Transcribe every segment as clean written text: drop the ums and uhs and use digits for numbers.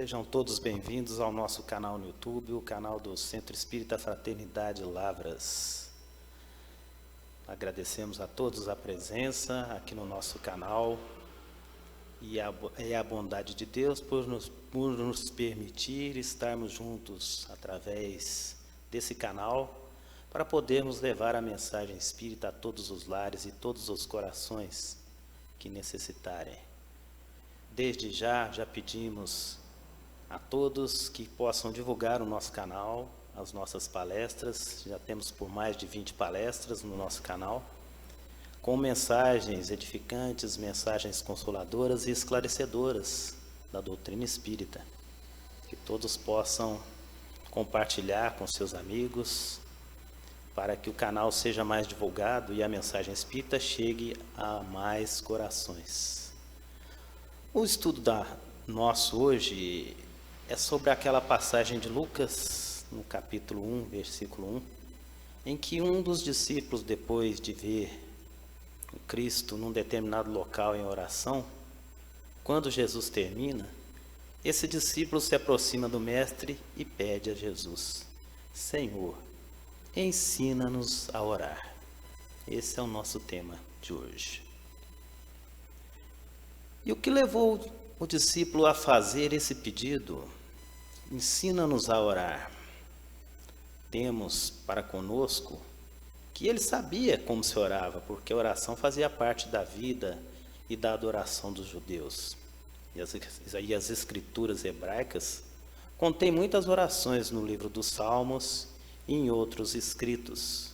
Sejam todos bem-vindos ao nosso canal no YouTube, o canal do Centro Espírita Fraternidade Lavras. Agradecemos a todos a presença aqui no nosso canal e a bondade de Deus por nos permitir estarmos juntos através desse canal para podermos levar a mensagem espírita a todos os lares e todos os corações que necessitarem. Desde já pedimos a todos que possam divulgar o nosso canal, as nossas palestras. Já temos por mais de 20 palestras no nosso canal, com mensagens edificantes, mensagens consoladoras e esclarecedoras da doutrina espírita. Que todos possam compartilhar com seus amigos, para que o canal seja mais divulgado e a mensagem espírita chegue a mais corações. O estudo nosso hoje é sobre aquela passagem de Lucas, no capítulo 1, versículo 1, em que um dos discípulos, depois de ver o Cristo num determinado local em oração, quando Jesus termina, esse discípulo se aproxima do Mestre e pede a Jesus: Senhor, ensina-nos a orar. Esse é o nosso tema de hoje. E o que levou o discípulo a fazer esse pedido? Ensina-nos a orar. Temos para conosco que ele sabia como se orava, porque a oração fazia parte da vida e da adoração dos judeus. E as escrituras hebraicas contêm muitas orações no livro dos Salmos e em outros escritos.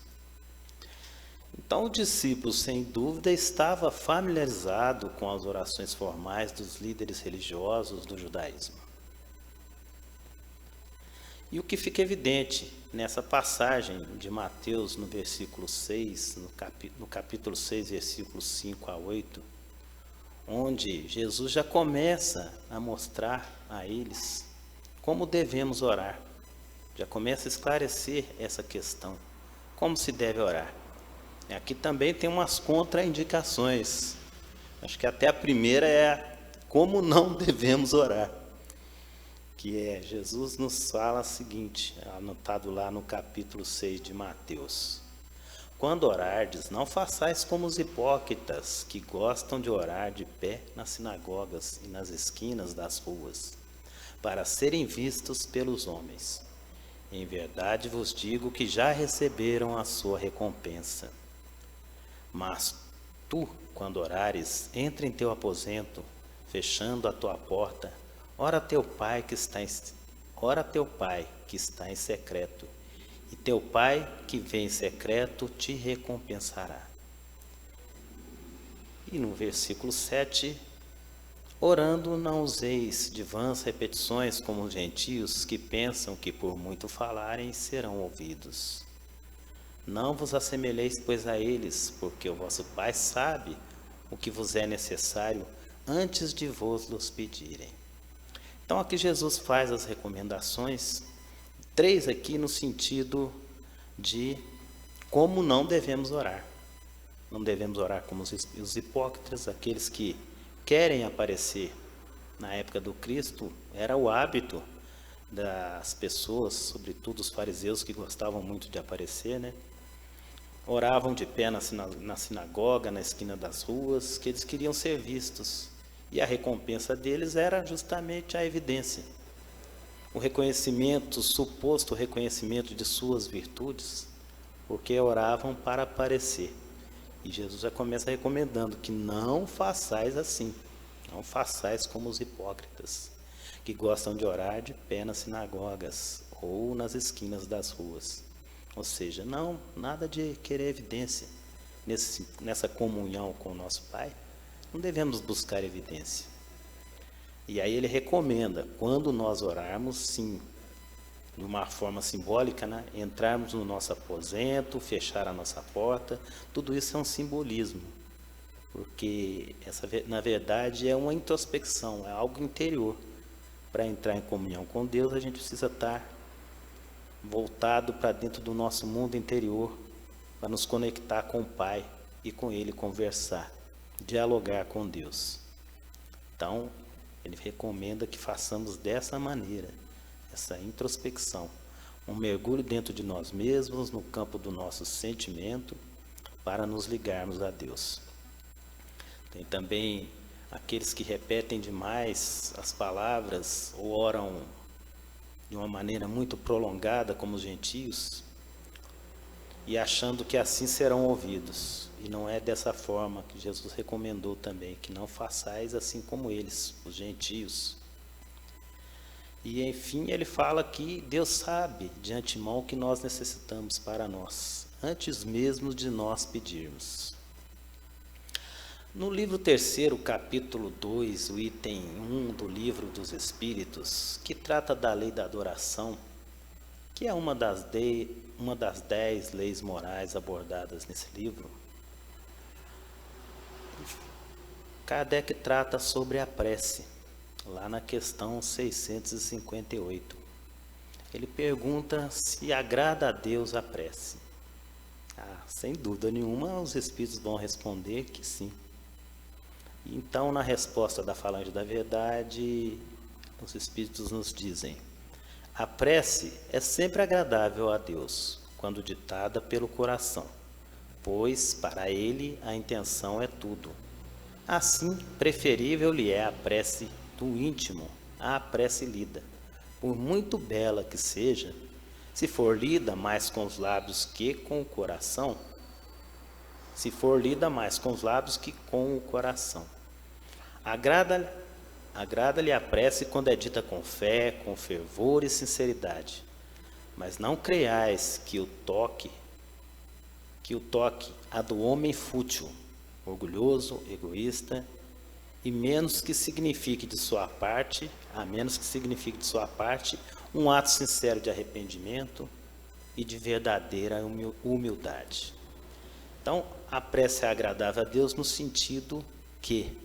Então o discípulo, sem dúvida, estava familiarizado com as orações formais dos líderes religiosos do judaísmo. E o que fica evidente nessa passagem de Mateus, no versículo 6, no capítulo 6, versículos 5 a 8, onde Jesus já começa a mostrar a eles como devemos orar. Já começa a esclarecer essa questão, como se deve orar. Aqui também tem umas contraindicações. Acho que até a primeira é como não devemos orar. Que é, Jesus nos fala o seguinte, anotado lá no capítulo 6 de Mateus. Quando orardes, não façais como os hipócritas, que gostam de orar de pé nas sinagogas e nas esquinas das ruas, para serem vistos pelos homens. Em verdade vos digo que já receberam a sua recompensa. Mas tu, quando orares, entra em teu aposento, fechando a tua porta, ora teu pai que está em secreto, e teu pai que vem em secreto te recompensará. E no versículo 7, orando não useis de vãs repetições como os gentios que pensam que por muito falarem serão ouvidos. Não vos assemelheis, pois, a eles, porque o vosso Pai sabe o que vos é necessário antes de vos pedirem. Então aqui Jesus faz as recomendações, 3 aqui no sentido de como não devemos orar. Não devemos orar como os hipócritas, aqueles que querem aparecer. Na época do Cristo, era o hábito das pessoas, sobretudo os fariseus que gostavam muito de aparecer, né? Oravam de pé na sinagoga, na esquina das ruas, que eles queriam ser vistos. E a recompensa deles era justamente a evidência. O reconhecimento, o suposto reconhecimento de suas virtudes, porque oravam para aparecer. E Jesus já começa recomendando que não façais assim. Não façais como os hipócritas, que gostam de orar de pé nas sinagogas ou nas esquinas das ruas. Ou seja, nada de querer evidência. Nessa comunhão com o nosso Pai, não devemos buscar evidência. E aí ele recomenda, quando nós orarmos, sim, de uma forma simbólica, né? Entrarmos no nosso aposento, fechar a nossa porta, tudo isso é um simbolismo. Porque na verdade é uma introspecção, é algo interior. Para entrar em comunhão com Deus, a gente precisa estar voltado para dentro do nosso mundo interior, para nos conectar com o Pai e com Ele conversar, dialogar com Deus. Então, Ele recomenda que façamos dessa maneira, essa introspecção, um mergulho dentro de nós mesmos, no campo do nosso sentimento, para nos ligarmos a Deus. Tem também aqueles que repetem demais as palavras ou oram de uma maneira muito prolongada, como os gentios, e achando que assim serão ouvidos. E não é dessa forma que Jesus recomendou também, que não façais assim como eles, os gentios. E enfim, ele fala que Deus sabe de antemão o que nós necessitamos para nós, antes mesmo de nós pedirmos. No livro 3º, capítulo 2, o item 1 do livro dos Espíritos, que trata da lei da adoração, que é uma das 10 leis morais abordadas nesse livro, Kardec trata sobre a prece, lá na questão 658. Ele pergunta se agrada a Deus a prece. Sem dúvida nenhuma, os Espíritos vão responder que sim. Então, na resposta da Falange da Verdade, os Espíritos nos dizem: a prece é sempre agradável a Deus, quando ditada pelo coração, pois para ele a intenção é tudo. Assim, preferível lhe é a prece do íntimo à prece lida, por muito bela que seja, se for lida mais com os lábios que com o coração, Agrada-lhe a prece quando é dita com fé, com fervor e sinceridade. Mas não creiais que o toque a do homem fútil, orgulhoso, egoísta, a menos que signifique de sua parte um ato sincero de arrependimento e de verdadeira humildade. Então, a prece é agradável a Deus no sentido que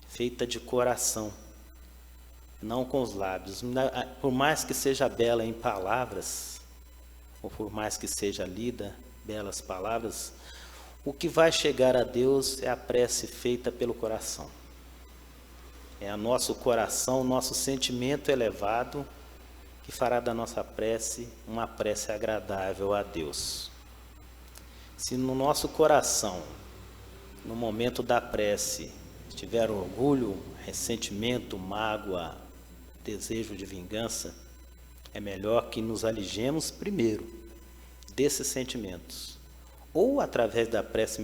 feita de coração, não com os lábios. Por mais que seja bela em palavras, ou por mais que seja lida belas palavras, o que vai chegar a Deus é a prece feita pelo coração. É o nosso coração, nosso sentimento elevado, que fará da nossa prece uma prece agradável a Deus. Se no nosso coração, no momento da prece, tiver orgulho, ressentimento, mágoa, desejo de vingança, é melhor que nos alijemos primeiro desses sentimentos. Ou através da prece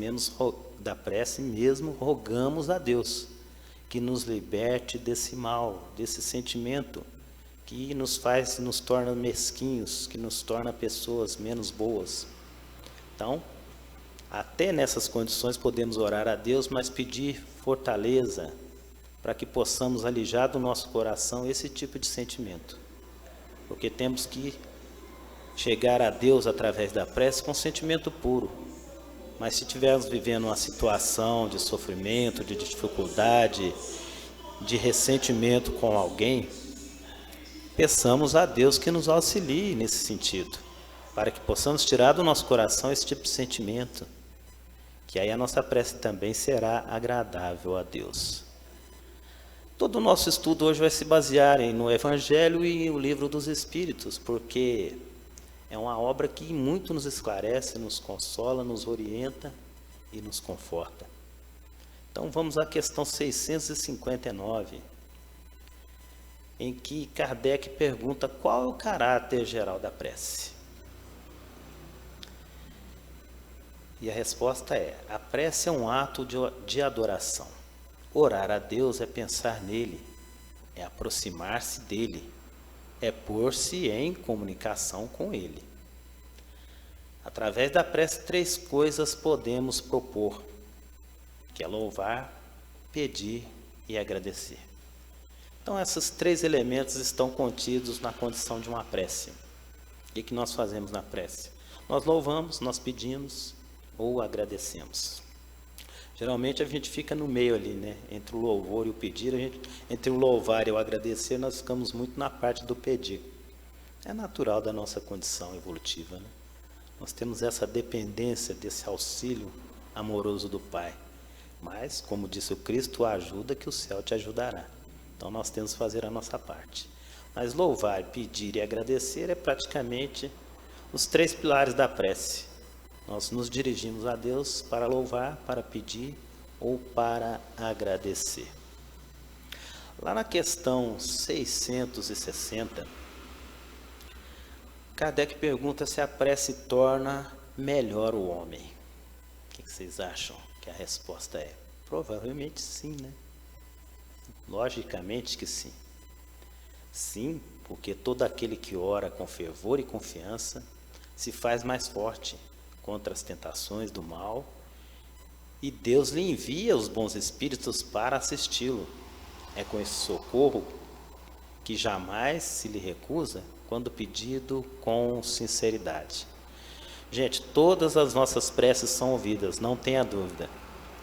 mesmo, rogamos a Deus que nos liberte desse mal, desse sentimento que nos torna mesquinhos, que nos torna pessoas menos boas. Então, até nessas condições podemos orar a Deus, mas pedir fortaleza para que possamos alijar do nosso coração esse tipo de sentimento. Porque temos que chegar a Deus através da prece com sentimento puro. Mas se estivermos vivendo uma situação de sofrimento, de dificuldade, de ressentimento com alguém, peçamos a Deus que nos auxilie nesse sentido, para que possamos tirar do nosso coração esse tipo de sentimento, que aí a nossa prece também será agradável a Deus. Todo o nosso estudo hoje vai se basear no Evangelho e o Livro dos Espíritos, porque é uma obra que muito nos esclarece, nos consola, nos orienta e nos conforta. Então vamos à questão 659, em que Kardec pergunta qual é o caráter geral da prece. E a resposta é: a prece é um ato de adoração. Orar a Deus é pensar nele, é aproximar-se dele, é pôr-se em comunicação com ele. Através da prece, 3 coisas podemos propor, que é louvar, pedir e agradecer. Então, esses 3 elementos estão contidos na condição de uma prece. O que nós fazemos na prece? Nós louvamos, nós pedimos ou agradecemos. Geralmente a gente fica no meio ali, né? Entre o louvor e o pedir, entre o louvar e o agradecer, nós ficamos muito na parte do pedir. É natural da nossa condição evolutiva, né? Nós temos essa dependência desse auxílio amoroso do Pai. Mas, como disse o Cristo, ajuda que o céu te ajudará. Então nós temos que fazer a nossa parte. Mas louvar, pedir e agradecer é praticamente os 3 pilares da prece. Nós nos dirigimos a Deus para louvar, para pedir ou para agradecer. Lá na questão 660, Kardec pergunta se a prece torna melhor o homem. O que vocês acham que a resposta é? Provavelmente sim, né? Logicamente que sim. Sim, porque todo aquele que ora com fervor e confiança se faz mais forte contra as tentações do mal e Deus lhe envia os bons espíritos para assisti-lo. É com esse socorro que jamais se lhe recusa quando pedido com sinceridade. Gente, todas as nossas preces são ouvidas, não tenha dúvida.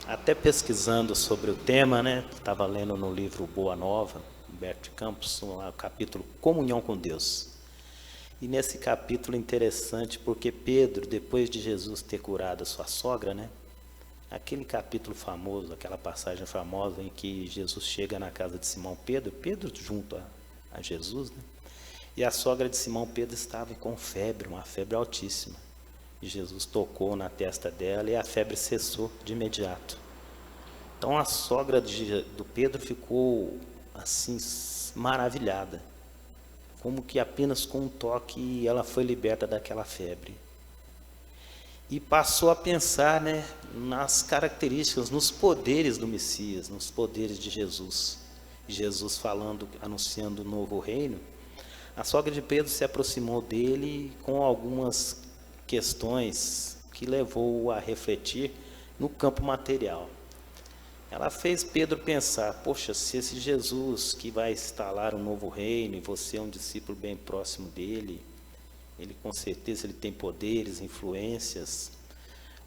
Até pesquisando sobre o tema, né? Estava lendo no livro Boa Nova, Humberto de Campos, o capítulo Comunhão com Deus. E nesse capítulo é interessante porque Pedro, depois de Jesus ter curado a sua sogra, né? Aquele capítulo famoso, aquela passagem famosa em que Jesus chega na casa de Simão Pedro, Pedro junto a Jesus, né? E a sogra de Simão Pedro estava com febre, uma febre altíssima. E Jesus tocou na testa dela e a febre cessou de imediato. Então a sogra do Pedro ficou assim maravilhada, como que apenas com um toque ela foi liberta daquela febre. E passou a pensar, né, nas características, nos poderes do Messias, nos poderes de Jesus. Jesus falando, anunciando o novo reino. A sogra de Pedro se aproximou dele com algumas questões que levou-o a refletir no campo material. Ela fez Pedro pensar, poxa, se esse Jesus que vai instalar um novo reino e você é um discípulo bem próximo dele, ele com certeza ele tem poderes, influências,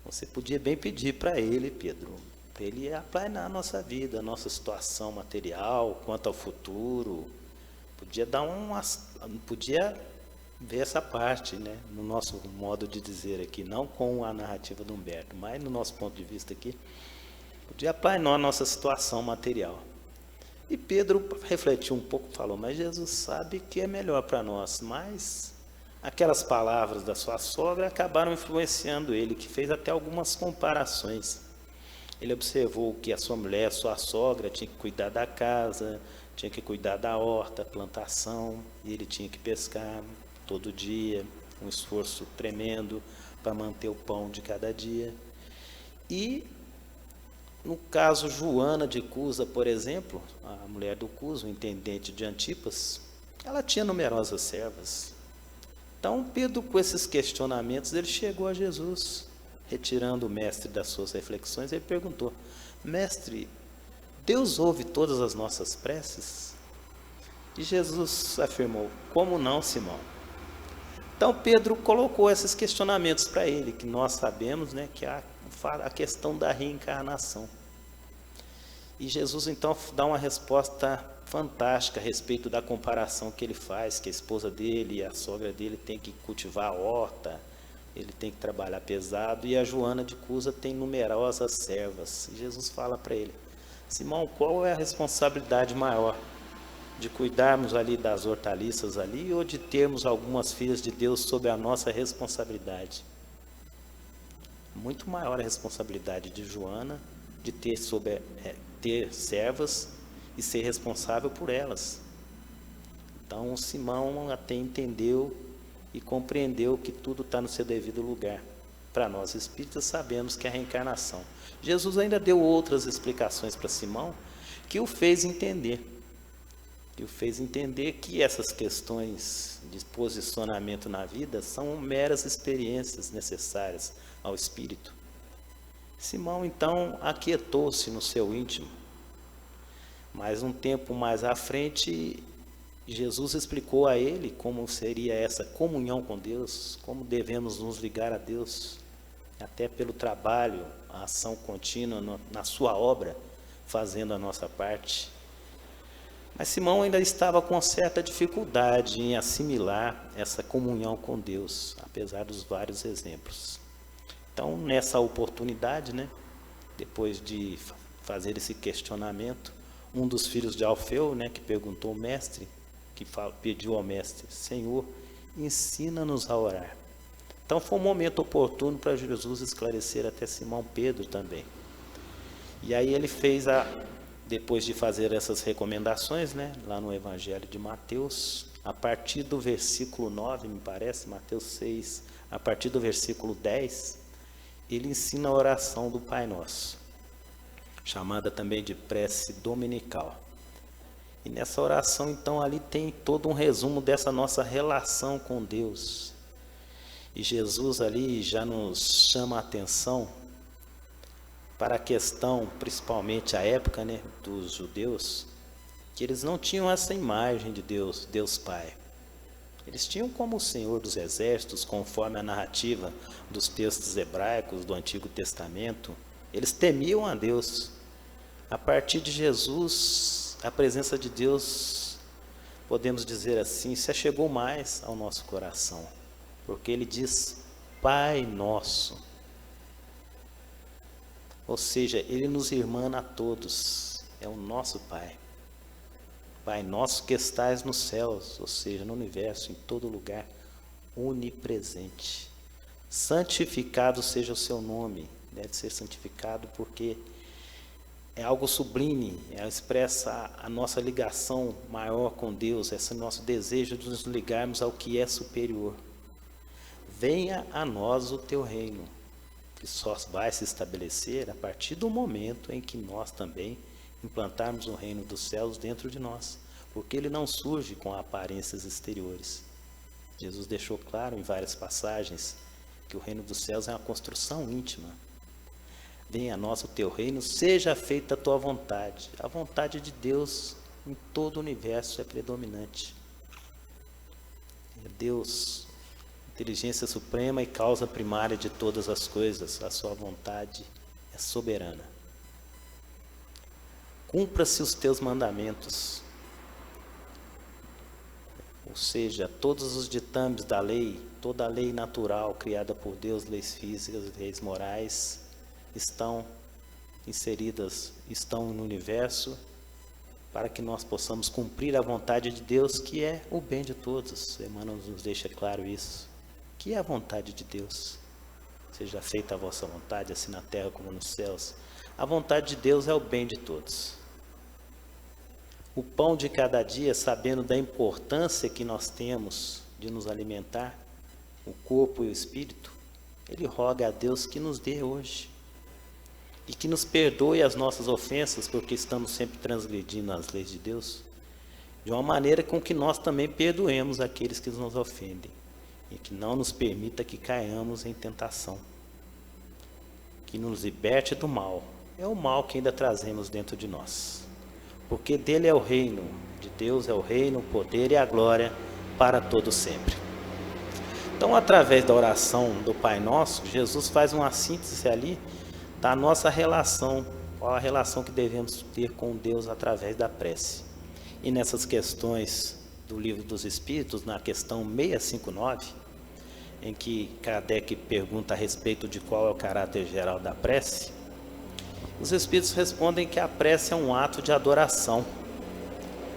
você podia bem pedir para ele, Pedro, para ele aplanar a nossa vida, a nossa situação material, quanto ao futuro, podia ver essa parte, né, no nosso modo de dizer aqui, não com a narrativa do Humberto, mas no nosso ponto de vista aqui, podia aplanar a nossa situação material. E Pedro refletiu um pouco, falou, mas Jesus sabe que é melhor para nós, mas aquelas palavras da sua sogra acabaram influenciando ele, que fez até algumas comparações. Ele observou que a sua mulher, a sua sogra, tinha que cuidar da casa, tinha que cuidar da horta, plantação, e ele tinha que pescar todo dia, um esforço tremendo para manter o pão de cada dia. E no caso Joana de Cusa, por exemplo, a mulher do Cusa, o intendente de Antipas, ela tinha numerosas servas. Então Pedro, com esses questionamentos, ele chegou a Jesus, retirando o mestre das suas reflexões, ele perguntou, mestre, Deus ouve todas as nossas preces? E Jesus afirmou, como não, Simão? Então Pedro colocou esses questionamentos para ele, que nós sabemos, né, que é a questão da reencarnação. E Jesus então dá uma resposta fantástica a respeito da comparação que ele faz, que a esposa dele e a sogra dele tem que cultivar a horta, ele tem que trabalhar pesado, e a Joana de Cusa tem numerosas servas. E Jesus fala para ele, Simão, qual é a responsabilidade maior? De cuidarmos ali das hortaliças ali, ou de termos algumas filhas de Deus sob a nossa responsabilidade? Muito maior a responsabilidade de Joana de ter servas e ser responsável por elas. Então Simão até entendeu e compreendeu que tudo está no seu devido lugar. Para nós espíritas sabemos que é a reencarnação. Jesus ainda deu outras explicações para Simão que o fez entender. Que essas questões de posicionamento na vida são meras experiências necessárias ao espírito. Simão então aquietou-se no seu íntimo. Mas um tempo mais à frente, Jesus explicou a ele como seria essa comunhão com Deus, como devemos nos ligar a Deus, até pelo trabalho, a ação contínua na sua obra, fazendo a nossa parte. Mas Simão ainda estava com certa dificuldade em assimilar essa comunhão com Deus, apesar dos vários exemplos. Então, nessa oportunidade, né, depois de fazer esse questionamento, um dos filhos de Alfeu, né, que perguntou ao mestre, pediu ao mestre: Senhor, ensina-nos a orar. Então foi um momento oportuno para Jesus esclarecer até Simão Pedro também. E aí ele fez, depois de fazer essas recomendações, né, lá no Evangelho de Mateus, a partir do versículo 9, me parece, Mateus 6, a partir do versículo 10, ele ensina a oração do Pai Nosso, chamada também de prece dominical. E nessa oração, então, ali tem todo um resumo dessa nossa relação com Deus. E Jesus ali já nos chama a atenção para a questão, principalmente a época, né, dos judeus, que eles não tinham essa imagem de Deus, Deus Pai. Eles tinham como o Senhor dos Exércitos, conforme a narrativa dos textos hebraicos do Antigo Testamento. Eles temiam a Deus. A partir de Jesus, a presença de Deus, podemos dizer assim, se achegou mais ao nosso coração, porque Ele diz: Pai Nosso. Ou seja, Ele nos irmana a todos, é o nosso Pai. Pai Nosso que estais nos céus, ou seja, no universo, em todo lugar, onipresente. Santificado seja o seu nome. Deve ser santificado porque é algo sublime, expressa a nossa ligação maior com Deus, esse nosso desejo de nos ligarmos ao que é superior. Venha a nós o teu reino, que só vai se estabelecer a partir do momento em que nós também implantarmos o reino dos céus dentro de nós, porque ele não surge com aparências exteriores. Jesus deixou claro em várias passagens que o reino dos céus é uma construção íntima. Venha a nós o teu reino, seja feita a tua vontade. A vontade de Deus em todo o universo é predominante. É Deus, inteligência suprema e causa primária de todas as coisas. A sua vontade é soberana. Cumpra-se os teus mandamentos. Ou seja, todos os ditames da lei, toda a lei natural criada por Deus, leis físicas, leis morais, estão inseridas, estão no universo para que nós possamos cumprir a vontade de Deus, que é o bem de todos. Emmanuel nos deixa claro isso. Que é a vontade de Deus? Seja feita a vossa vontade, assim na terra como nos céus. A vontade de Deus é o bem de todos. O pão de cada dia, sabendo da importância que nós temos de nos alimentar, o corpo e o espírito, ele roga a Deus que nos dê hoje. E que nos perdoe as nossas ofensas, porque estamos sempre transgredindo as leis de Deus, de uma maneira com que nós também perdoemos aqueles que nos ofendem, e que não nos permita que caiamos em tentação, que nos liberte do mal. É o mal que ainda trazemos dentro de nós, porque dele é o reino, de Deus é o reino, o poder e a glória para todo sempre. Então, através da oração do Pai Nosso, Jesus faz uma síntese ali da nossa relação, qual a relação que devemos ter com Deus através da prece. E nessas questões do Livro dos Espíritos, na questão 659, em que Kardec pergunta a respeito de qual é o caráter geral da prece, os Espíritos respondem que a prece é um ato de adoração.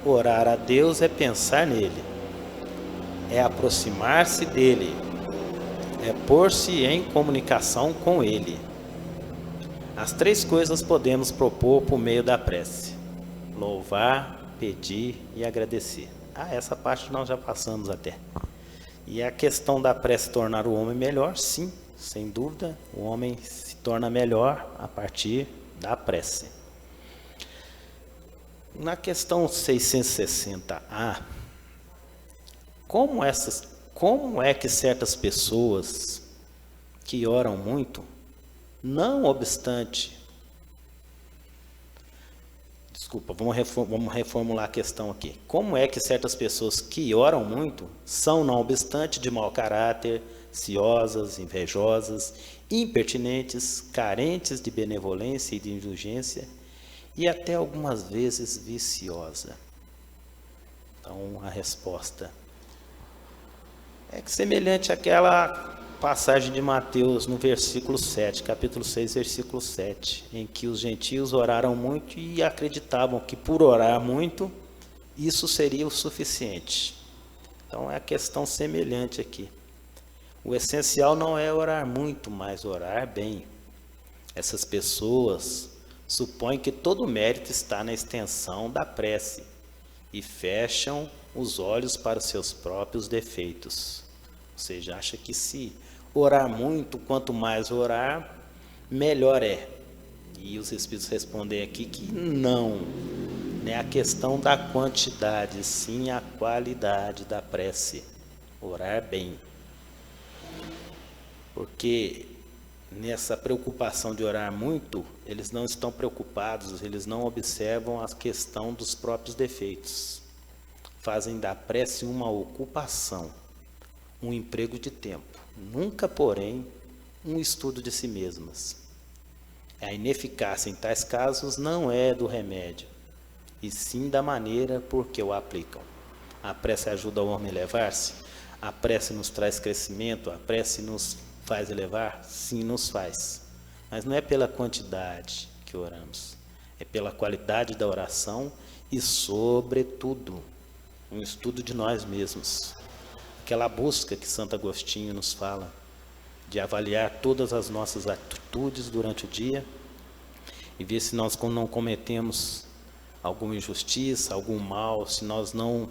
Orar a Deus é pensar nele, é aproximar-se dele, é pôr-se em comunicação com ele. As três coisas podemos propor por meio da prece: louvar, pedir e agradecer. Essa parte nós já passamos até. E a questão da prece tornar o homem melhor, sim, sem dúvida, o homem se torna melhor a partir da prece. Na questão 660A, como é que certas pessoas que oram muito, não obstante, vamos reformular a questão aqui. Como é que certas pessoas que oram muito são, não obstante, de mau caráter, ciosas, invejosas, impertinentes, carentes de benevolência e de indulgência e até algumas vezes viciosa? Então, a resposta é que semelhante àquela passagem de Mateus no versículo 7, capítulo 6, versículo 7, em que os gentios oraram muito e acreditavam que por orar muito, isso seria o suficiente. Então é a questão semelhante aqui. O essencial não é orar muito, mas orar bem. Essas pessoas supõem que todo o mérito está na extensão da prece e fecham os olhos para os seus próprios defeitos. Ou seja, acha que se orar muito, quanto mais orar, melhor é. E os Espíritos respondem aqui que não é a questão da quantidade, sim a qualidade da prece. Orar bem. Porque nessa preocupação de orar muito, eles não estão preocupados, eles não observam a questão dos próprios defeitos. Fazem da prece uma ocupação, um emprego de tempo, nunca, porém, um estudo de si mesmas. A ineficácia em tais casos não é do remédio, e sim da maneira por que o aplicam. A prece ajuda o homem a elevar-se? A prece nos traz crescimento? A prece nos faz elevar? Sim, nos faz. Mas não é pela quantidade que oramos, é pela qualidade da oração e, sobretudo, um estudo de nós mesmos. Aquela busca que Santo Agostinho nos fala, de avaliar todas as nossas atitudes durante o dia e ver se nós não cometemos alguma injustiça, algum mal, se nós não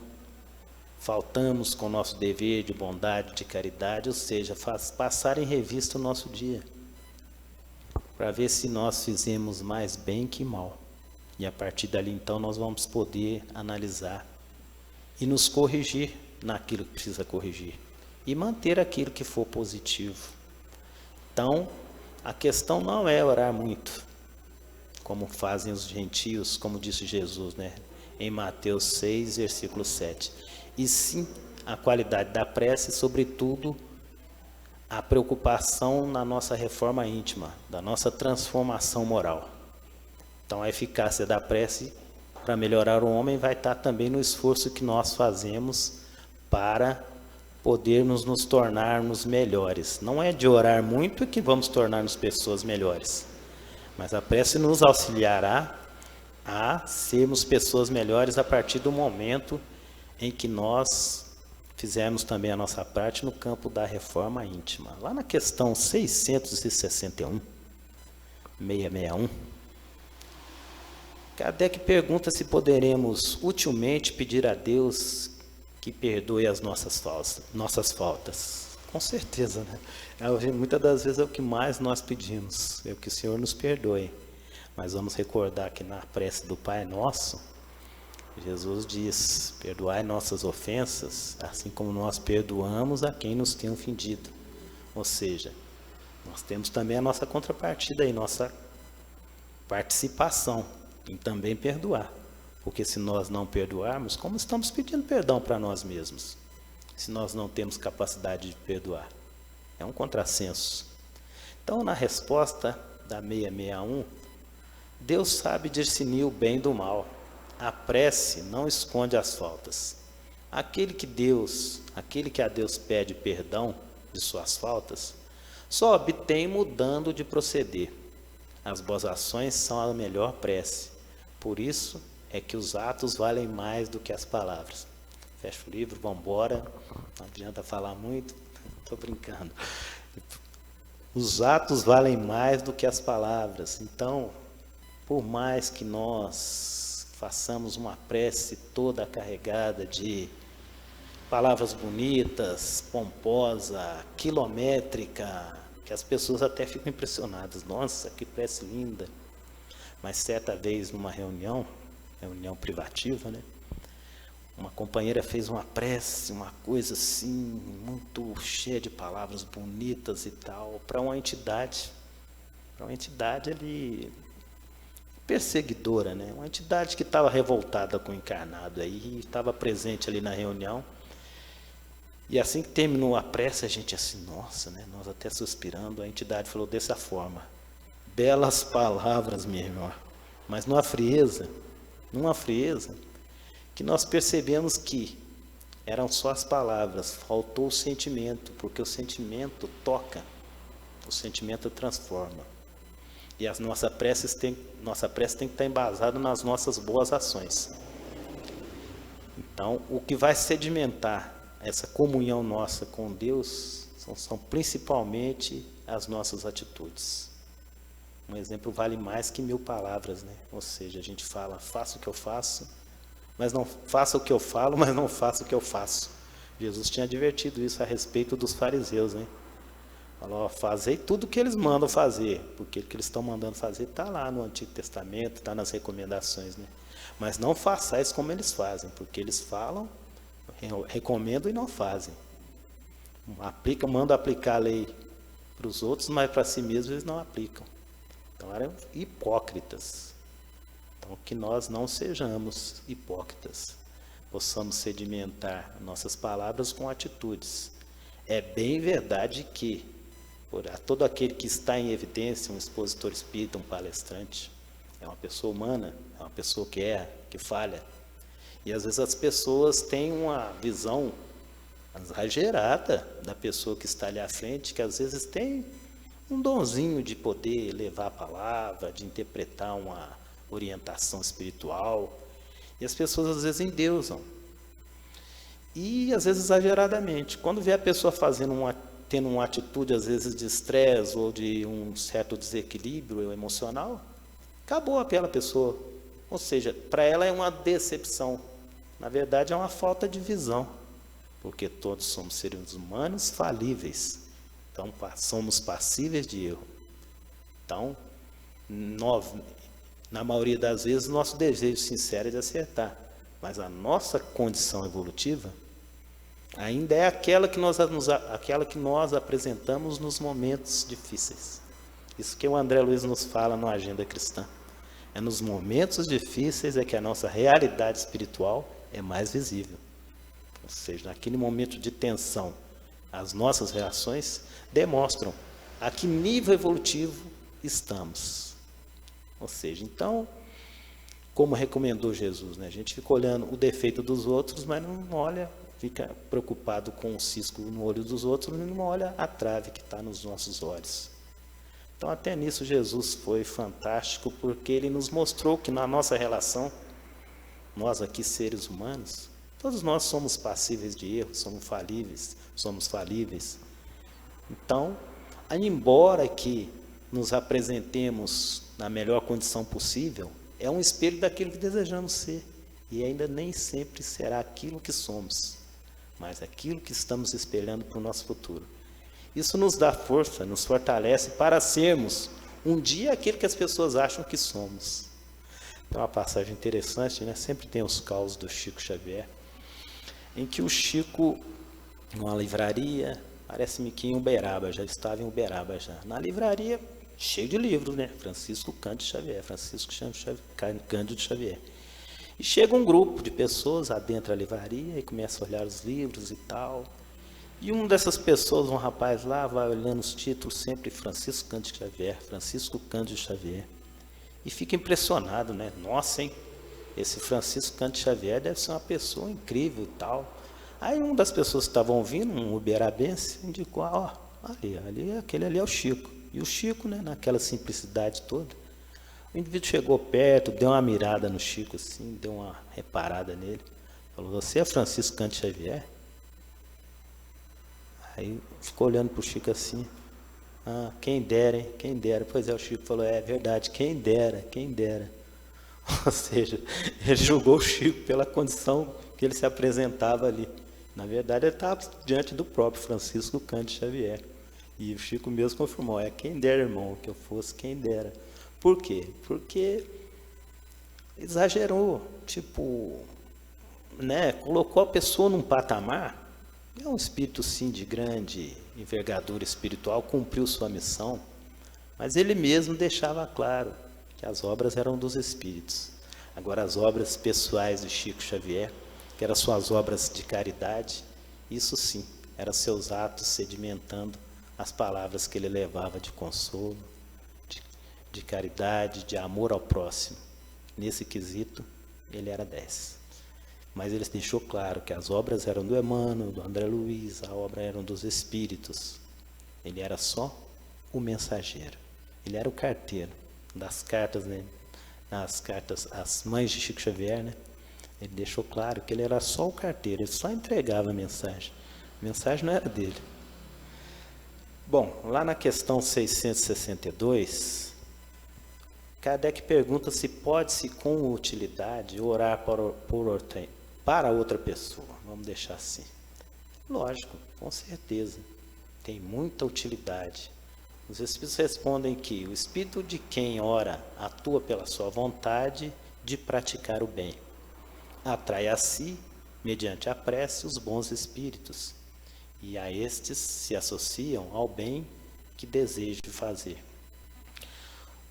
faltamos com o nosso dever de bondade, de caridade, ou seja, passar em revista o nosso dia, para ver se nós fizemos mais bem que mal. E a partir dali, então, nós vamos poder analisar e nos corrigir naquilo que precisa corrigir e manter aquilo que for positivo. Então, a questão não é orar muito, como fazem os gentios, como disse Jesus, em Mateus 6, versículo 7. E sim a qualidade da prece, sobretudo a preocupação na nossa reforma íntima, da nossa transformação moral. Então a eficácia da prece para melhorar o homem vai estar também no esforço que nós fazemos para podermos nos tornarmos melhores. Não é de orar muito que vamos tornar-nos pessoas melhores, mas a prece nos auxiliará a sermos pessoas melhores a partir do momento em que nós fizermos também a nossa parte no campo da reforma íntima. Lá na questão 661, Kardec pergunta se poderemos utilmente pedir a Deus que perdoe as nossas faltas. Com certeza, muitas das vezes é o que mais nós pedimos, é o que o Senhor nos perdoe. Mas vamos recordar que na prece do Pai Nosso, Jesus diz: perdoai nossas ofensas, assim como nós perdoamos a quem nos tem ofendido. Ou seja, nós temos também a nossa contrapartida aí, nossa participação em também perdoar. Porque se nós não perdoarmos, como estamos pedindo perdão para nós mesmos? Se nós não temos capacidade de perdoar. É um contrassenso. Então, na resposta da 661, Deus sabe discernir o bem do mal. A prece não esconde as faltas. Aquele que a Deus pede perdão de suas faltas, só obtém mudando de proceder. As boas ações são a melhor prece. Por isso é que os atos valem mais do que as palavras. Fecha o livro, vamos embora. Não adianta falar muito, estou brincando. Os atos valem mais do que as palavras. Então, por mais que nós façamos uma prece toda carregada de palavras bonitas, pomposa, quilométrica, que as pessoas até ficam impressionadas. Nossa, que prece linda. Mas certa vez numa reunião privativa, uma companheira fez uma prece, uma coisa assim, muito cheia de palavras bonitas e tal, para uma entidade ali perseguidora, uma entidade que estava revoltada com o encarnado aí, estava presente ali na reunião. E assim que terminou a prece, a gente assim, nossa, nós até suspirando, a entidade falou dessa forma: belas palavras, minha irmã, mas numa frieza, que nós percebemos que eram só as palavras, faltou o sentimento, porque o sentimento toca, o sentimento transforma. E as nossa prece tem que estar embasada nas nossas boas ações. Então, o que vai sedimentar essa comunhão nossa com Deus são principalmente as nossas atitudes. Um exemplo vale mais que 1000 palavras, né? Ou seja, a gente fala, faça o que eu faço, mas não faça o que eu falo, mas não faça o que eu faço. Jesus tinha advertido isso a respeito dos fariseus, né? Falou, fazei tudo o que eles mandam fazer, porque o que eles estão mandando fazer está lá no Antigo Testamento, está nas recomendações, né? Mas não façais como eles fazem, porque eles falam, recomendam e não fazem. Mandam aplicar a lei para os outros, mas para si mesmos eles não aplicam. Então eram hipócritas. Então que nós não sejamos hipócritas, possamos sedimentar nossas palavras com atitudes. É bem verdade que todo aquele que está em evidência, um expositor espírita, um palestrante, é uma pessoa humana, é uma pessoa que erra, que falha. E às vezes as pessoas têm uma visão exagerada da pessoa que está ali à frente, que às vezes tem um donzinho de poder levar a palavra, de interpretar uma orientação espiritual. E as pessoas às vezes endeusam. E às vezes exageradamente. Quando vê a pessoa tendo uma atitude às vezes de estresse ou de um certo desequilíbrio emocional, acabou aquela pessoa. Ou seja, para ela é uma decepção. Na verdade é uma falta de visão. Porque todos somos seres humanos falíveis. Então somos passíveis de erro. Então, na maioria das vezes, nosso desejo sincero é de acertar. Mas a nossa condição evolutiva ainda é aquela que nós apresentamos nos momentos difíceis. Isso que o André Luiz nos fala no Agenda Cristã. É nos momentos difíceis é que a nossa realidade espiritual é mais visível. Ou seja, naquele momento de tensão, as nossas reações demonstram a que nível evolutivo estamos. Ou seja, então, como recomendou Jesus, né? A gente fica olhando o defeito dos outros, mas não olha, fica preocupado com o cisco no olho dos outros, e não olha a trave que está nos nossos olhos. Então, até nisso, Jesus foi fantástico, porque ele nos mostrou que na nossa relação, nós aqui, seres humanos, todos nós somos passíveis de erro, somos falíveis. Então, embora que nos apresentemos na melhor condição possível, é um espelho daquilo que desejamos ser. E ainda nem sempre será aquilo que somos, mas aquilo que estamos espelhando para o nosso futuro. Isso nos dá força, nos fortalece para sermos um dia aquilo que as pessoas acham que somos. Tem uma passagem interessante, né? Sempre tem os causos do Chico Xavier, em que o Chico, numa livraria, parece-me que em Uberaba, já estava em Uberaba já. Na livraria, cheio de livros, né? Francisco Cândido Xavier. E chega um grupo de pessoas, adentra a livraria e começa a olhar os livros e tal. E uma dessas pessoas, um rapaz lá, vai olhando os títulos, sempre Francisco Cândido Xavier. E fica impressionado, né? Nossa, hein? Esse Francisco Cândido Xavier deve ser uma pessoa incrível e tal. Aí uma das pessoas que estavam ouvindo, um uberabense, indicou, aquele ali é o Chico. E o Chico, né, naquela simplicidade toda, o indivíduo chegou perto, deu uma mirada no Chico, assim, deu uma reparada nele, falou, você é Francisco Cândido Xavier? Aí ficou olhando para o Chico assim, quem dera, hein, quem dera. Pois é, o Chico falou, é verdade, quem dera. Ou seja, ele julgou o Chico pela condição que ele se apresentava ali. Na verdade, ele estava diante do próprio Francisco Cândido Xavier. E o Chico mesmo confirmou, quem dera, irmão, que eu fosse, quem dera. Por quê? Porque exagerou, né, colocou a pessoa num patamar. É um espírito, sim, de grande envergadura espiritual, cumpriu sua missão, mas ele mesmo deixava claro que as obras eram dos espíritos. Agora, as obras pessoais de Chico Xavier, que eram suas obras de caridade, isso sim, eram seus atos sedimentando as palavras que ele levava de consolo, de caridade, de amor ao próximo. Nesse quesito, ele era 10. Mas ele deixou claro que as obras eram do Emmanuel, do André Luiz, a obra eram dos espíritos. Ele era só o mensageiro. Ele era o carteiro das cartas, né? Nas cartas, as mães de Chico Xavier, né? Ele deixou claro que ele era só o carteiro, ele só entregava a mensagem. A mensagem não era dele. Bom, lá na questão 662, Kardec pergunta se pode-se com utilidade orar para outra pessoa. Vamos deixar assim. Lógico, com certeza. Tem muita utilidade. Os Espíritos respondem que o Espírito de quem ora atua pela sua vontade de praticar o bem. Atrai a si, mediante a prece, os bons espíritos, e a estes se associam ao bem que deseja fazer.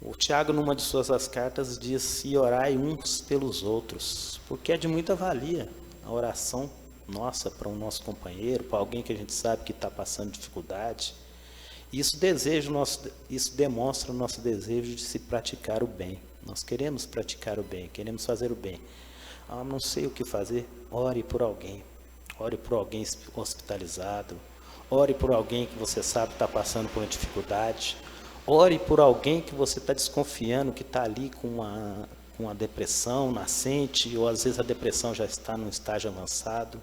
O Tiago, numa de suas cartas, diz: e orai uns pelos outros, porque é de muita valia a oração nossa para um nosso companheiro, para alguém que a gente sabe que está passando dificuldade. Isso demonstra o nosso desejo de se praticar o bem. Nós queremos praticar o bem, queremos fazer o bem. Não sei o que fazer, ore por alguém. Ore por alguém hospitalizado. Ore por alguém que você sabe está passando por uma dificuldade. Ore por alguém que você está desconfiando que está ali com uma depressão nascente, ou às vezes a depressão já está num estágio avançado,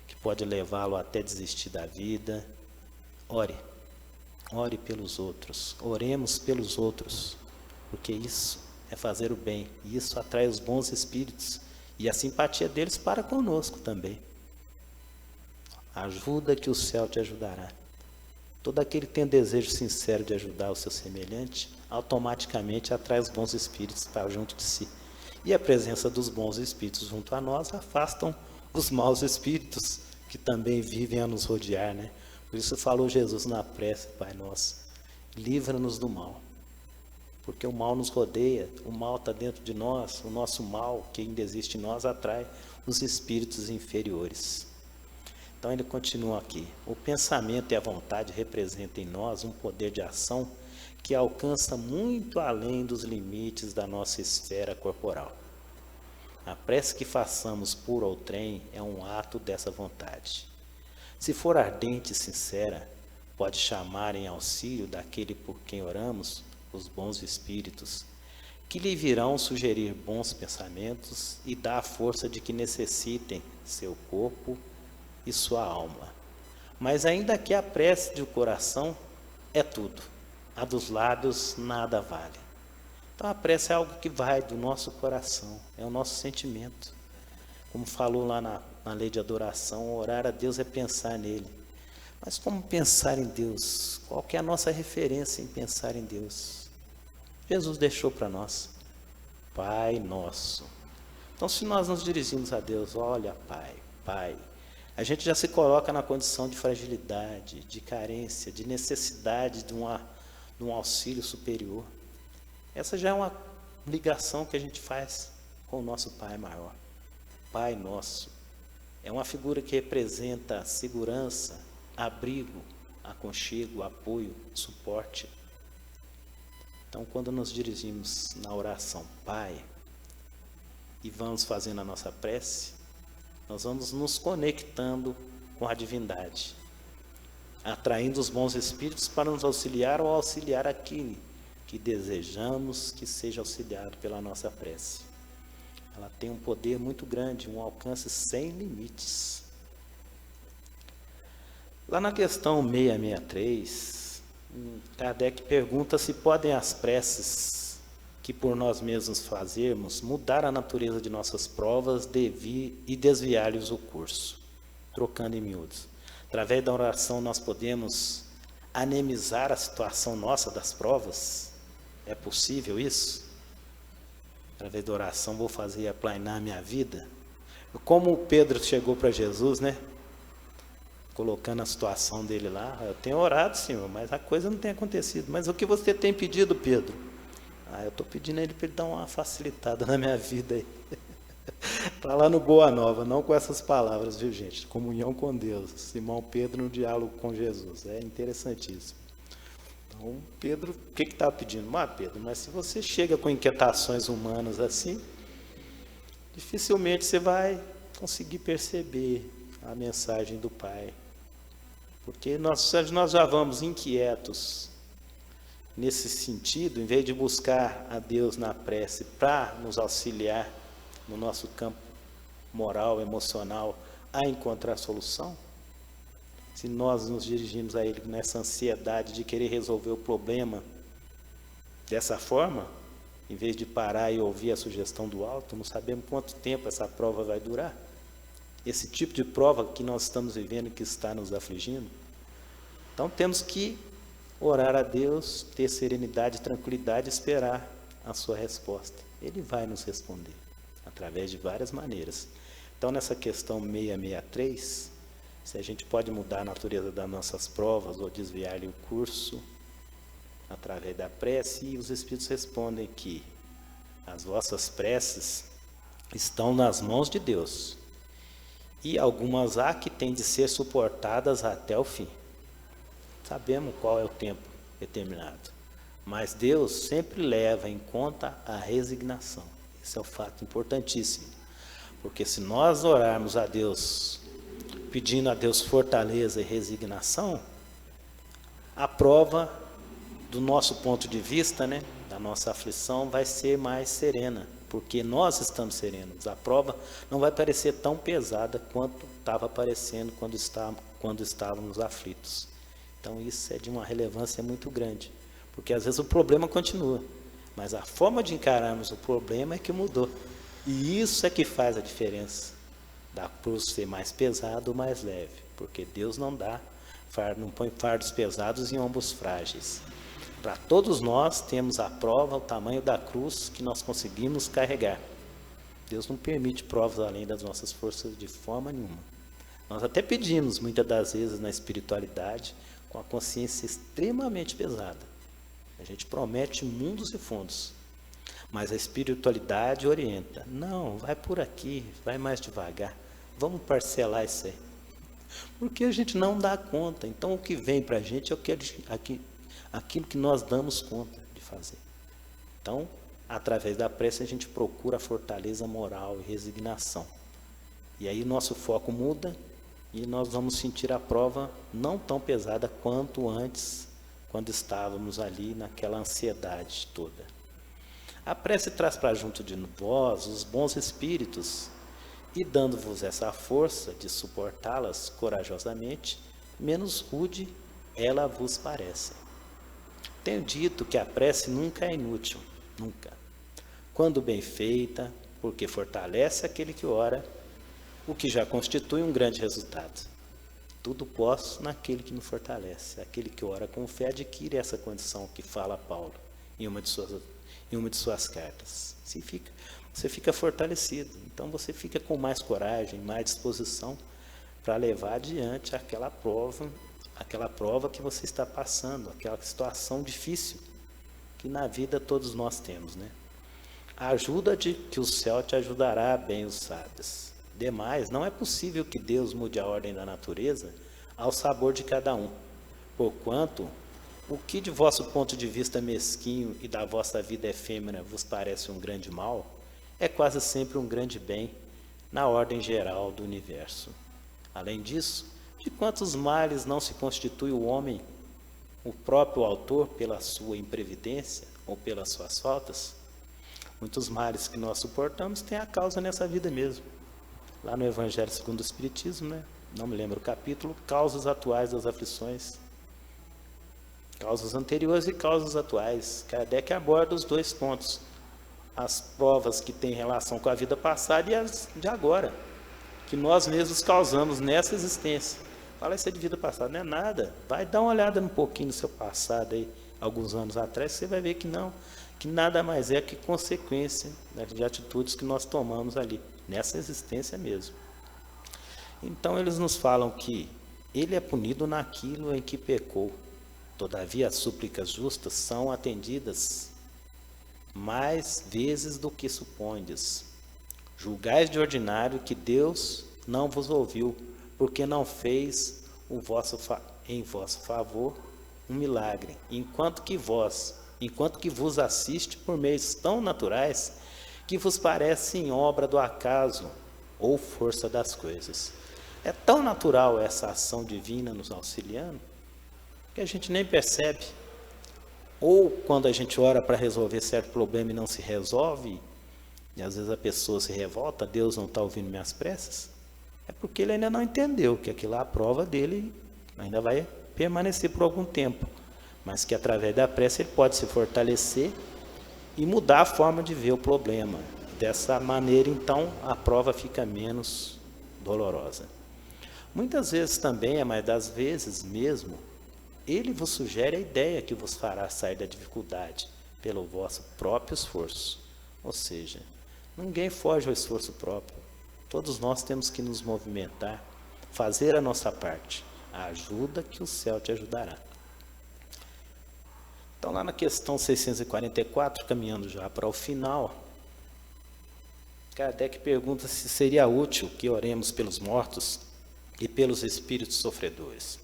que pode levá-lo até desistir da vida. Ore. Ore pelos outros. Oremos pelos outros, porque isso é fazer o bem. E isso atrai os bons espíritos. E a simpatia deles para conosco também. Ajuda que o céu te ajudará. Todo aquele que tem desejo sincero de ajudar o seu semelhante, automaticamente atrai os bons espíritos para junto de si. E a presença dos bons espíritos junto a nós afastam os maus espíritos que também vivem a nos rodear, né? Por isso falou Jesus na prece: Pai nosso, livra-nos do mal. Porque o mal nos rodeia, o mal está dentro de nós, o nosso mal, que ainda existe em nós, atrai os espíritos inferiores. Então ele continua aqui: o pensamento e a vontade representam em nós um poder de ação que alcança muito além dos limites da nossa esfera corporal. A prece que façamos por outrem é um ato dessa vontade. Se for ardente e sincera, pode chamar em auxílio daquele por quem oramos os bons espíritos, que lhe virão sugerir bons pensamentos e dar a força de que necessitem seu corpo e sua alma. Mas ainda que a prece do coração é tudo, a dos lábios nada vale. Então a prece é algo que vai do nosso coração, é o nosso sentimento. Como falou lá na lei de adoração, orar a Deus é pensar nele. Mas como pensar em Deus? Qual que é a nossa referência em pensar em Deus? Jesus deixou para nós: Pai nosso. Então, se nós nos dirigimos a Deus: olha, Pai, a gente já se coloca na condição de fragilidade, de carência, de necessidade de um auxílio superior. Essa já é uma ligação que a gente faz com o nosso Pai maior. Pai nosso é uma figura que representa segurança, abrigo, aconchego, apoio, suporte. Então, quando nos dirigimos na oração Pai e vamos fazendo a nossa prece, nós vamos nos conectando com a divindade, atraindo os bons espíritos para nos auxiliar ou auxiliar aquele que desejamos que seja auxiliado pela nossa prece. Ela tem um poder muito grande, um alcance sem limites. Lá na questão 663, Kardec pergunta se podem as preces que por nós mesmos fazermos mudar a natureza de nossas provas e desviar-lhes o curso. Trocando em miúdos, através da oração nós podemos amenizar a situação nossa das provas? É possível isso? Através da oração vou fazer aplanar a minha vida? Como Pedro chegou para Jesus, né? Colocando a situação dele lá: eu tenho orado, Senhor, mas a coisa não tem acontecido. Mas o que você tem pedido, Pedro? Eu estou pedindo a ele para ele dar uma facilitada na minha vida aí. Está lá no Boa Nova, não com essas palavras, viu, gente? Comunhão com Deus. Simão Pedro no diálogo com Jesus. É interessantíssimo. Então, Pedro, o que estava pedindo? Pedro, mas se você chega com inquietações humanas assim, dificilmente você vai conseguir perceber a mensagem do Pai. Porque nós já vamos inquietos nesse sentido, em vez de buscar a Deus na prece para nos auxiliar no nosso campo moral, emocional, a encontrar solução, se nós nos dirigimos a Ele nessa ansiedade de querer resolver o problema dessa forma, em vez de parar e ouvir a sugestão do alto, não sabemos quanto tempo essa prova vai durar. Esse tipo de prova que nós estamos vivendo, que está nos afligindo. Então temos que orar a Deus, ter serenidade, tranquilidade e esperar a sua resposta. Ele vai nos responder, através de várias maneiras. Então nessa questão 663, se a gente pode mudar a natureza das nossas provas ou desviar-lhe o curso através da prece, e os Espíritos respondem que as vossas preces estão nas mãos de Deus, e algumas há que têm de ser suportadas até o fim. Sabemos qual é o tempo determinado, mas Deus sempre leva em conta a resignação. Esse é um fato importantíssimo, porque se nós orarmos a Deus, pedindo a Deus fortaleza e resignação, a prova, do nosso ponto de vista, da nossa aflição, vai ser mais serena, porque nós estamos serenos. A prova não vai parecer tão pesada quanto estava parecendo quando estávamos aflitos. Então isso é de uma relevância muito grande, porque às vezes o problema continua, mas a forma de encararmos o problema é que mudou. E isso é que faz a diferença da cruz ser mais pesada ou mais leve, porque Deus não põe fardos pesados em ombros frágeis. Para todos nós temos a prova, o tamanho da cruz que nós conseguimos carregar. Deus não permite provas além das nossas forças de forma nenhuma. Nós até pedimos muitas das vezes na espiritualidade com a consciência extremamente pesada. A gente promete mundos e fundos, mas a espiritualidade orienta. Não, vai por aqui, vai mais devagar, vamos parcelar isso aí. Porque a gente não dá conta. Então o que vem para a gente é aquilo que nós damos conta de fazer. Então, através da prece, a gente procura a fortaleza moral e resignação. E aí nosso foco muda e nós vamos sentir a prova não tão pesada quanto antes, quando estávamos ali naquela ansiedade toda. A prece traz para junto de vós os bons espíritos, e dando-vos essa força de suportá-las corajosamente, menos rude ela vos parece. Tenho dito que a prece nunca é inútil, nunca. Quando bem feita, porque fortalece aquele que ora, o que já constitui um grande resultado. Tudo posso naquele que me fortalece. Aquele que ora com fé adquire essa condição que fala Paulo em uma de suas cartas. Você fica fortalecido, então você fica com mais coragem, mais disposição para levar adiante aquela prova que você está passando, aquela situação difícil que na vida todos nós temos, A ajuda de que o céu te ajudará bem os sábios. Demais, não é possível que Deus mude a ordem da natureza ao sabor de cada um, porquanto o que de vosso ponto de vista mesquinho e da vossa vida efêmera vos parece um grande mal, é quase sempre um grande bem na ordem geral do universo. Além disso, de quantos males não se constitui o homem, o próprio autor, pela sua imprevidência ou pelas suas faltas? Muitos males que nós suportamos têm a causa nessa vida mesmo. Lá no Evangelho segundo o Espiritismo, não me lembro o capítulo, causas atuais das aflições. Causas anteriores e causas atuais. Kardec aborda os dois pontos. As provas que têm relação com a vida passada e as de agora, que nós mesmos causamos nessa existência. Fala, isso é de vida passada, não é nada. Vai dar uma olhada um pouquinho no seu passado aí, alguns anos atrás, você vai ver que não, que nada mais é que consequência de atitudes que nós tomamos ali, nessa existência mesmo. Então eles nos falam que ele é punido naquilo em que pecou. Todavia as súplicas justas são atendidas mais vezes do que supondes. Julgais de ordinário que Deus não vos ouviu, porque não fez em vosso favor um milagre, enquanto que vos assiste por meios tão naturais que vos parecem obra do acaso ou força das coisas. É tão natural essa ação divina nos auxiliando que a gente nem percebe. Ou quando a gente ora para resolver certo problema e não se resolve, e às vezes a pessoa se revolta, Deus não está ouvindo minhas preces, é porque ele ainda não entendeu que aquilo, a prova dele ainda vai permanecer por algum tempo, mas que através da prece ele pode se fortalecer e mudar a forma de ver o problema. Dessa maneira, então, a prova fica menos dolorosa. Muitas vezes também, a maioria das vezes mesmo, ele vos sugere a ideia que vos fará sair da dificuldade pelo vosso próprio esforço. Ou seja, ninguém foge ao esforço próprio. Todos nós temos que nos movimentar, fazer a nossa parte. A ajuda que o céu te ajudará. Então, lá na questão 644, caminhando já para o final, Kardec pergunta se seria útil que oremos pelos mortos e pelos espíritos sofredores.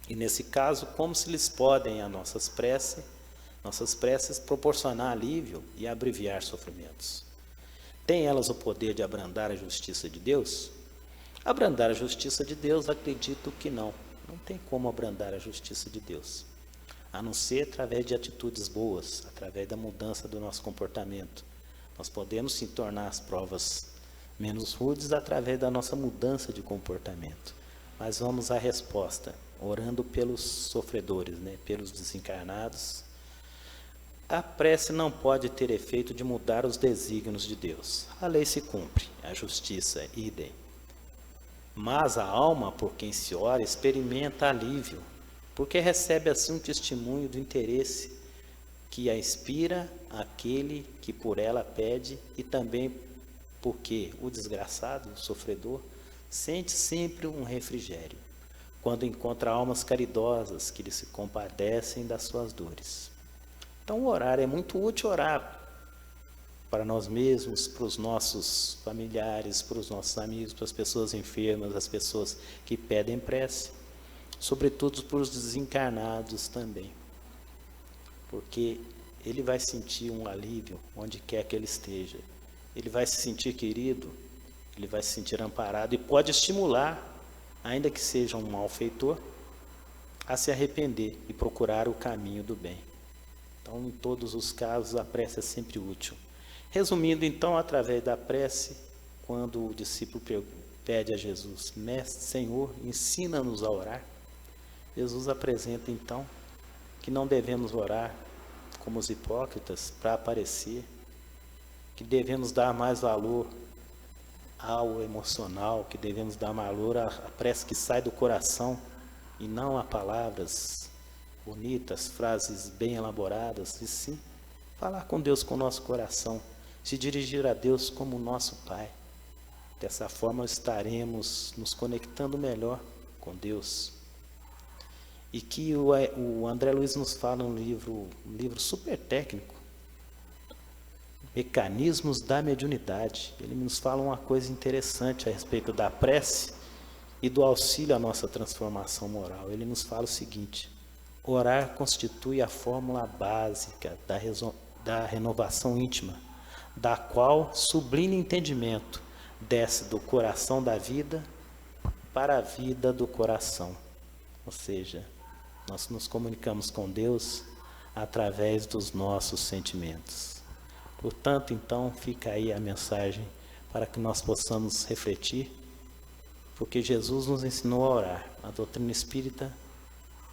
E nesse caso, como se lhes podem a nossas preces proporcionar alívio e abreviar sofrimentos? Têm elas o poder de abrandar a justiça de Deus? Abrandar a justiça de Deus, acredito que não. Não tem como abrandar a justiça de Deus, a não ser através de atitudes boas, através da mudança do nosso comportamento. Nós podemos sim tornar as provas menos rudes através da nossa mudança de comportamento. Mas vamos à resposta, orando pelos sofredores, pelos desencarnados. A prece não pode ter efeito de mudar os desígnios de Deus. A lei se cumpre, a justiça, idem. Mas a alma, por quem se ora, experimenta alívio, porque recebe assim um testemunho do interesse que a inspira aquele que por ela pede, e também porque o desgraçado, o sofredor, sente sempre um refrigério, quando encontra almas caridosas que lhe se compadecem das suas dores. Então, orar é muito útil, orar para nós mesmos, para os nossos familiares, para os nossos amigos, para as pessoas enfermas, as pessoas que pedem prece, sobretudo para os desencarnados também, porque ele vai sentir um alívio onde quer que ele esteja, ele vai se sentir querido, ele vai se sentir amparado e pode estimular, ainda que seja um malfeitor, a se arrepender e procurar o caminho do bem. Então, em todos os casos, a prece é sempre útil. Resumindo, então, através da prece, quando o discípulo pede a Jesus, Mestre, Senhor, ensina-nos a orar, Jesus apresenta, então, que não devemos orar como os hipócritas para aparecer, que devemos dar mais valor ao emocional, que devemos dar valor à prece que sai do coração e não a palavras bonitas, frases bem elaboradas, e sim falar com Deus com o nosso coração, se dirigir a Deus como nosso Pai. Dessa forma estaremos nos conectando melhor com Deus. E que o André Luiz nos fala um livro super técnico, Mecanismos da Mediunidade. Ele nos fala uma coisa interessante a respeito da prece e do auxílio à nossa transformação moral. Ele nos fala o seguinte: orar constitui a fórmula básica da renovação íntima, da qual sublime entendimento desce do coração da vida para a vida do coração. Ou seja, nós nos comunicamos com Deus através dos nossos sentimentos. Portanto, então, fica aí a mensagem para que nós possamos refletir, porque Jesus nos ensinou a orar. A doutrina espírita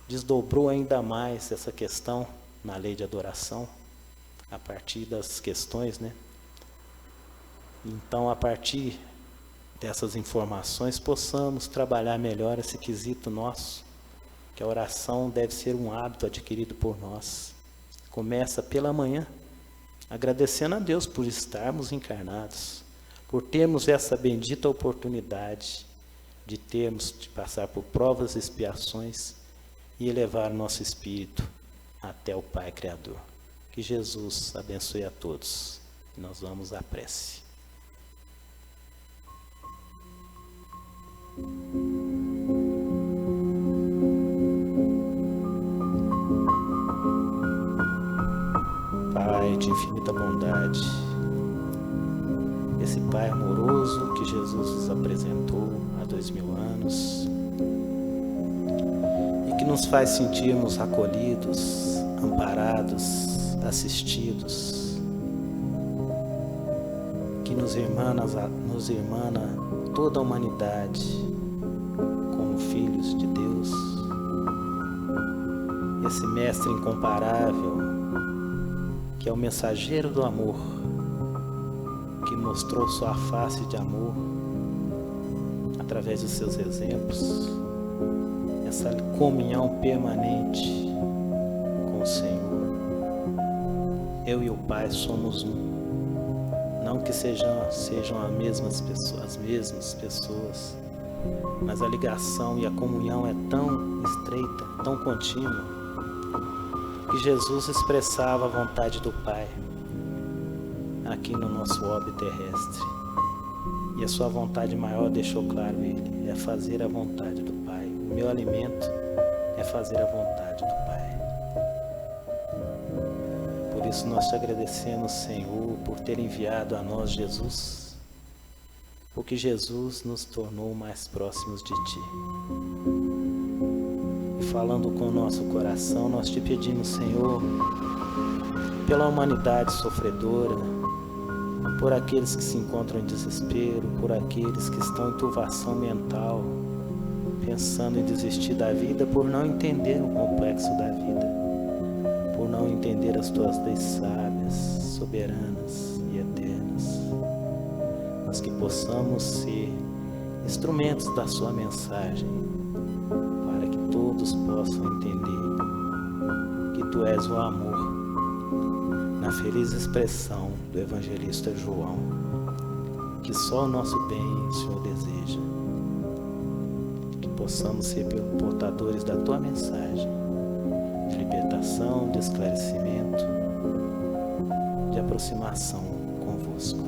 desdobrou ainda mais essa questão na lei de adoração, a partir das questões, Então, a partir dessas informações, possamos trabalhar melhor esse quesito nosso, que a oração deve ser um hábito adquirido por nós. Começa pela manhã, agradecendo a Deus por estarmos encarnados, por termos essa bendita oportunidade de passar por provas e expiações e elevar nosso espírito até o Pai Criador. Que Jesus abençoe a todos. Nós vamos à prece. Pai de infinita bondade, esse Pai amoroso que Jesus nos apresentou há 2000 anos e que nos faz sentirmos acolhidos, amparados, assistidos, que nos irmana toda a humanidade como filhos de Deus. Esse mestre incomparável, que é o mensageiro do amor, que mostrou sua face de amor através dos seus exemplos, essa comunhão permanente com o Senhor. Eu e o Pai somos um. Não que sejam as mesmas pessoas, mas a ligação e a comunhão é tão estreita, tão contínua, que Jesus expressava a vontade do Pai aqui no nosso orbe terrestre. E a sua vontade maior deixou claro ele, é fazer a vontade do Pai. O meu alimento é fazer a vontade do Pai. Por isso nós te agradecemos, Senhor, por ter enviado a nós Jesus, porque Jesus nos tornou mais próximos de Ti. E falando com o nosso coração, nós te pedimos, Senhor, pela humanidade sofredora, por aqueles que se encontram em desespero, por aqueles que estão em turvação mental, pensando em desistir da vida por não entender o complexo da vida, por não entender as tuas leis sábias, soberanas e eternas, mas que possamos ser instrumentos da sua mensagem, para que todos possam entender que tu és o amor, na feliz expressão do evangelista João, que só o nosso bem o Senhor deseja, que possamos ser portadores da tua mensagem, de libertação, de esclarecimento, de aproximação convosco.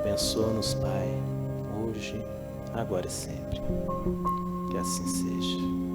Abençoa-nos, Pai, hoje, agora e sempre. Que assim seja.